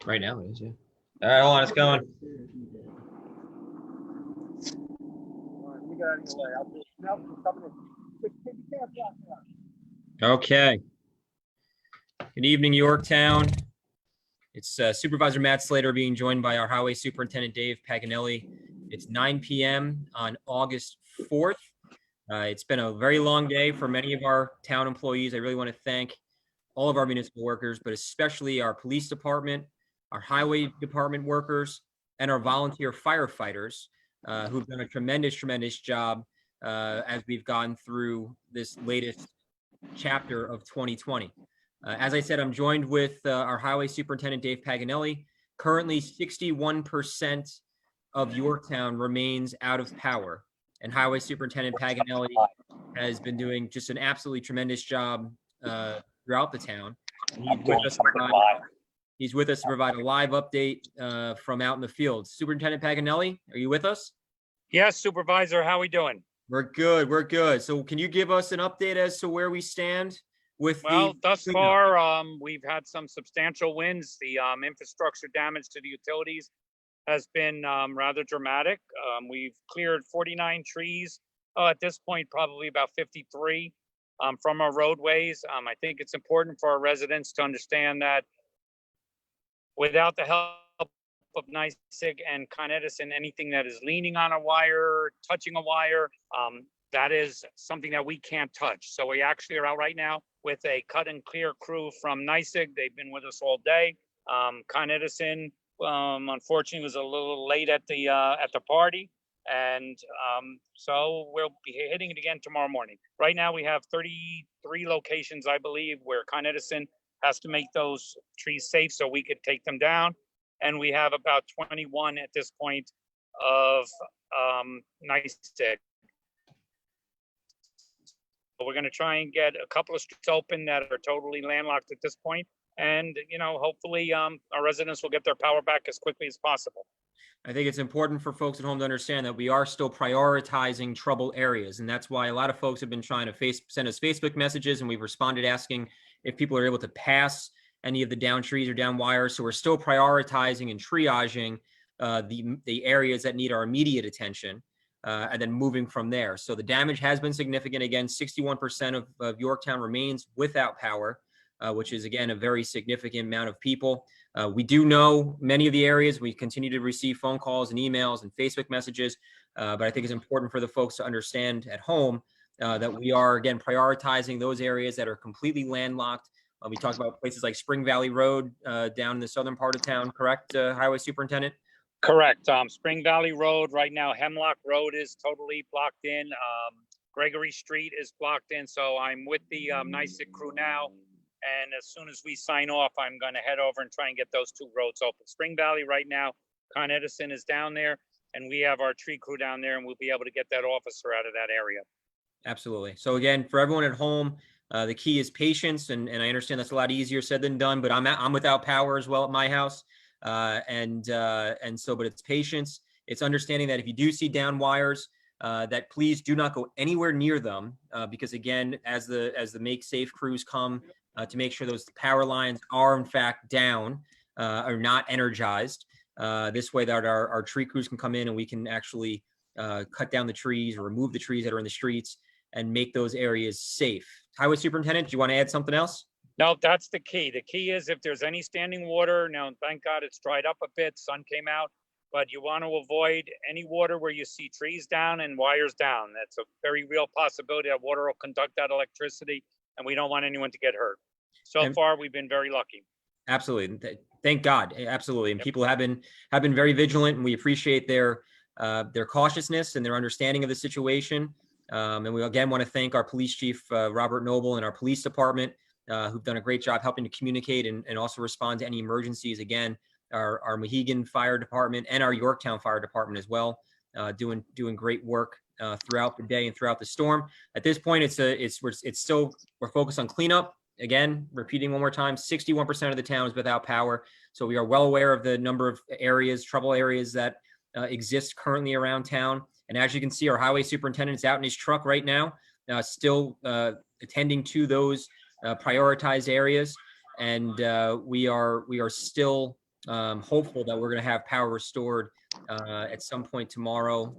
Right now it is, yeah. All right, hold on, it's going. Okay. Good evening, Yorktown. It's Supervisor Matt Slater being joined by our Highway Superintendent Dave Paganelli. It's 9 p.m. on August 4th. It's been a very long day for many of our town employees. I really want to thank all of our municipal workers, but especially our police department, our highway department workers, and our volunteer firefighters who've done a tremendous job as we've gone through this latest chapter of 2020. As I said, I'm joined with our Highway Superintendent, Dave Paganelli. Currently, 61% of Yorktown remains out of power, and Highway Superintendent Paganelli has been doing just an absolutely tremendous job throughout the town. He's with us to provide a live update from out in the field. Superintendent Paganelli, are you with us? Yes, Supervisor, how are we doing? We're good. So can you give us an update as to where we stand with thus far, we've had some substantial wins. The infrastructure damage to the utilities has been rather dramatic. We've cleared 49 trees. At this point, probably about 53 from our roadways. I think it's important for our residents to understand that without the help of NYSEG and Con Edison, anything that is leaning on a wire, touching a wire, that is something that we can't touch. So we actually are out right now with a cut and clear crew from NYSEG. They've been with us all day. Con Edison, unfortunately, was a little late at the party. And so we'll be hitting it again tomorrow morning. Right now, we have 33 locations, I believe, where Con Edison has to make those trees safe so we could take them down. And we have about 21 at this point of NYSEG. We're going to try and get a couple of streets open that are totally landlocked at this point. And, hopefully our residents will get their power back as quickly as possible. I think it's important for folks at home to understand that we are still prioritizing trouble areas. And that's why a lot of folks have been trying to send us Facebook messages, and we've responded asking if people are able to pass any of the down trees or down wires. So we're still prioritizing and triaging the areas that need our immediate attention. And then moving from there. So the damage has been significant. Again, 61% of Yorktown remains without power, which is, again, a very significant amount of people. We do know many of the areas. We continue to receive phone calls and emails and Facebook messages. But I think it's important for the folks to understand at home that we are, again, prioritizing those areas that are completely landlocked. We talked about places like Spring Valley Road down in the southern part of town, correct, Highway Superintendent? Correct. Spring Valley Road right now, Hemlock Road is totally blocked in. Gregory Street is blocked in. So I'm with the NYSEG crew now. And as soon as we sign off, I'm going to head over and try and get those two roads open. Spring Valley right now, Con Edison is down there, and we have our tree crew down there, and we'll be able to get that officer out of that area. Absolutely. So again, for everyone at home, the key is patience. And I understand that's a lot easier said than done, but I'm without power as well at my house. But it's patience. It's understanding that if you do see down wires, that please do not go anywhere near them, because again, as the Make Safe crews come to make sure those power lines are in fact down, are not energized. This way that our tree crews can come in and we can actually cut down the trees or remove the trees that are in the streets and make those areas safe. Highway Superintendent, do you want to add something else? No, that's the key. The key is if there's any standing water, now, thank God it's dried up a bit, sun came out, but you want to avoid any water where you see trees down and wires down. That's a very real possibility that water will conduct that electricity, and we don't want anyone to get hurt. So far, we've been very lucky. Absolutely. Thank God. Absolutely. And people have been very vigilant, and we appreciate their cautiousness and their understanding of the situation. And we again want to thank our police chief, Robert Noble, and our police department, who've done a great job helping to communicate and also respond to any emergencies. Again, our Mohegan Fire Department and our Yorktown Fire Department as well, doing great work throughout the day and throughout the storm. At this point, we're focused on cleanup. Again, repeating one more time, 61% of the town is without power. So we are well aware of the number of trouble areas that exist currently around town. And as you can see, our highway superintendent is out in his truck right now, still attending to those prioritized areas. And we are still hopeful that we're going to have power restored at some point tomorrow,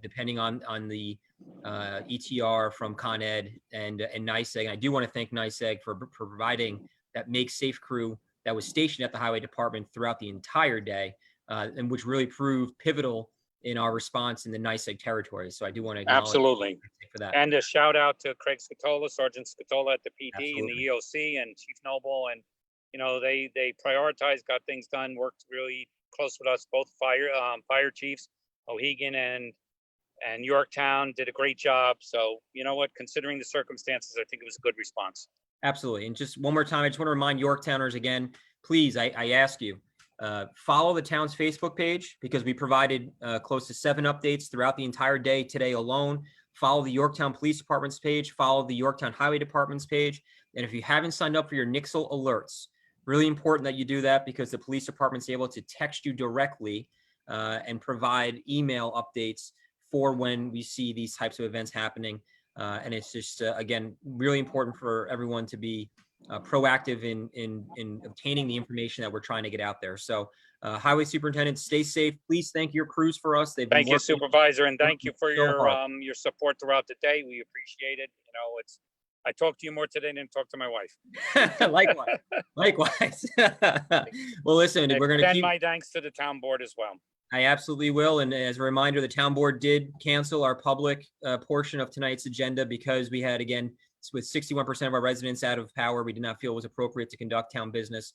depending on the ETR from Con Ed and NYSEG. And I do want to thank NYSEG for providing that Make Safe crew that was stationed at the Highway Department throughout the entire day, and which really proved pivotal in our response in the NYSEG territory. So I do want to acknowledge Absolutely. for that. And a shout out to Craig Scatola, Sergeant Scatola at the PD and Absolutely. the EOC and Chief Noble. And, you know, they prioritized, got things done, worked really close with us, both fire chiefs, Mohegan and Yorktown did a great job. So, you know what, considering the circumstances, I think it was a good response. Absolutely. And just one more time, I just want to remind Yorktowners again, please, I ask you, follow the town's Facebook page, because we provided close to 7 updates throughout the entire day today alone. Follow the Yorktown Police Department's page, follow the Yorktown Highway Department's page. And if you haven't signed up for your Nixle alerts, really important that you do that, because the police department's able to text you directly and provide email updates for when we see these types of events happening. And it's just, again, really important for everyone to be proactive in obtaining the information that we're trying to get out there. So Highway Superintendent, stay safe. Please thank your crews for us. They've been Thank you, working Supervisor, and thank you for so hard. your support throughout the day. We appreciate it. You know, I talked to you more today than talked to my wife. Likewise. Well, listen, we're going to extend keep my thanks to the town board as well. I absolutely will. And as a reminder, the town board did cancel our public portion of tonight's agenda because we had, again, with 61% of our residents out of power, we did not feel it was appropriate to conduct town business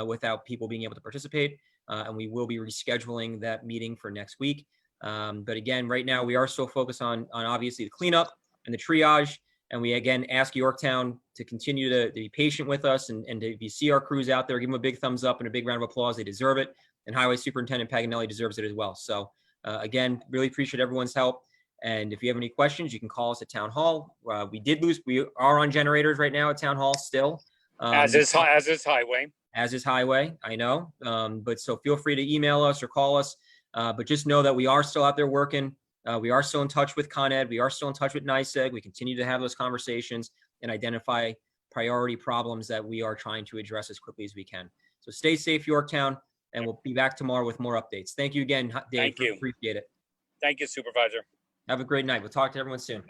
without people being able to participate. And we will be rescheduling that meeting for next week. But again, right now, we are still focused on obviously the cleanup and the triage. And we, again, ask Yorktown to continue to be patient with us. And if you see our crews out there, give them a big thumbs up and a big round of applause. They deserve it. And Highway Superintendent Paganelli deserves it as well. So again, really appreciate everyone's help. And if you have any questions, you can call us at Town Hall. We are on generators right now at Town Hall still. As is Highway. As is Highway, I know. But so feel free to email us or call us. But just know that we are still out there working. We are still in touch with Con Ed. We are still in touch with NYSEG. We continue to have those conversations and identify priority problems that we are trying to address as quickly as we can. So stay safe, Yorktown, and we'll be back tomorrow with more updates. Thank you again, Dave. Thank you. Appreciate it. Thank you, Supervisor. Have a great night. We'll talk to everyone soon.